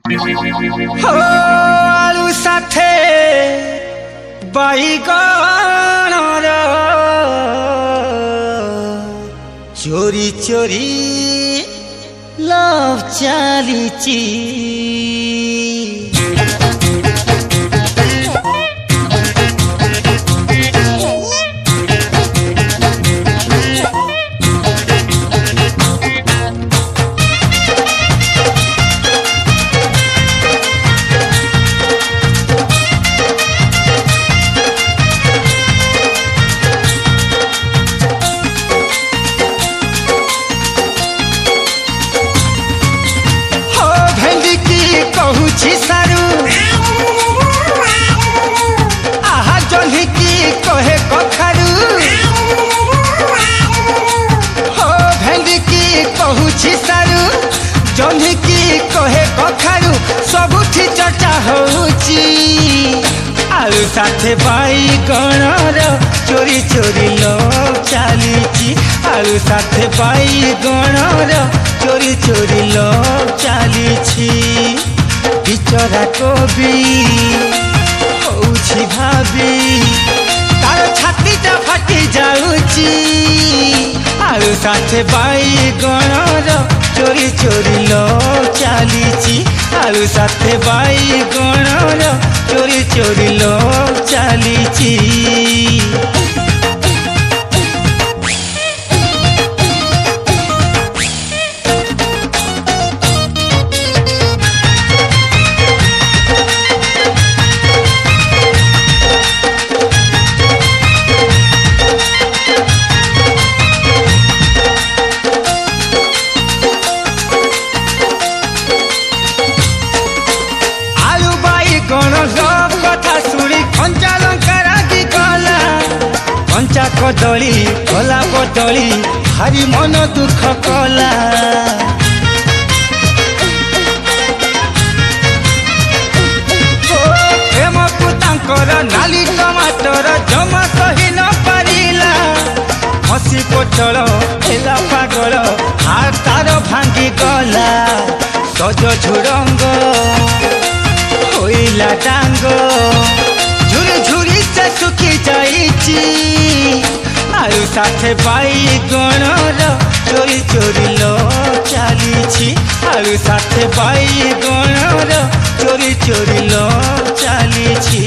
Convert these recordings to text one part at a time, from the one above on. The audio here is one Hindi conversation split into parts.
हो आलू साथे बाईगण चोरी चोरी लव चालीची सारू आहा जल्दी की कहे कखारू हो भेंडी की कहूची सारू जल्दी की कहे कखारू सबुठी चर्चा होची आलू साथे बाईगणर चोरी चोरी लव चालीची आलू साथे बाईगणर चोरी चोरी लव चालीची बिचरा कवि होउछि भाभी तार छातीटा फाटी जाउछि आलू साथे बाईगणर चोरी चोरी लव चालीछि आलू साथे बाईगणर चोरी चोरी लव चालीछि कंचा कदली कला बदली भारी मन दुख कला प्रेम को तांकर नाली टमाटर जमा सही न पारिला हसी पोटल हेला पागल हाथ तार भांगी गला सज झुरंग होइला डांग झुरी झुरी से सुखी जाइची आलू साथे बाईगणर चोरी चोरी लव चालीछि आलू साथे बाईगणर चोरी चोरी लव चालीछि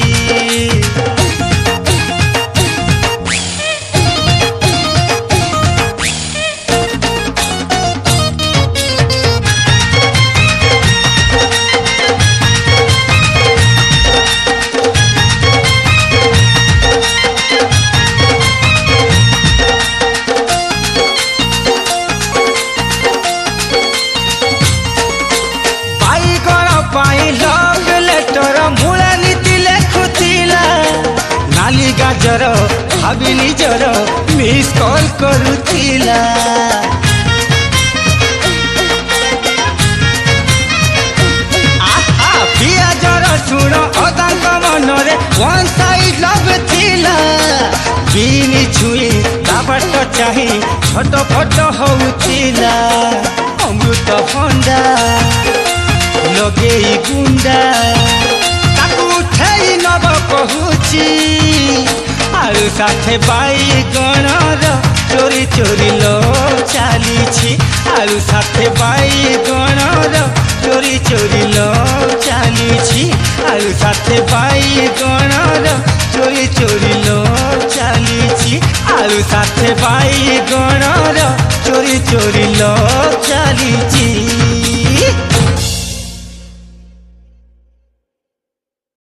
गाजर भाभी निजर मिस कॉल करुथिला आहा पियाज रसुण अदांक मनरे वन साइड लव थिला बिनी छुई बाबाट चाही छट फट होउथिला अमृत भंडा लगेई गुंडा ताकू उठेई नब कहूची आलू साथे बाईगणर चोरी चोरी लव चालीछि आलू साथे बाईगणर चोरी चोरी लव चालीछि आलू साथे बाईगणर चोरी चोरी लव चालीछि आलू साथे बाईगणर चोरी चोरी लव चालीछि।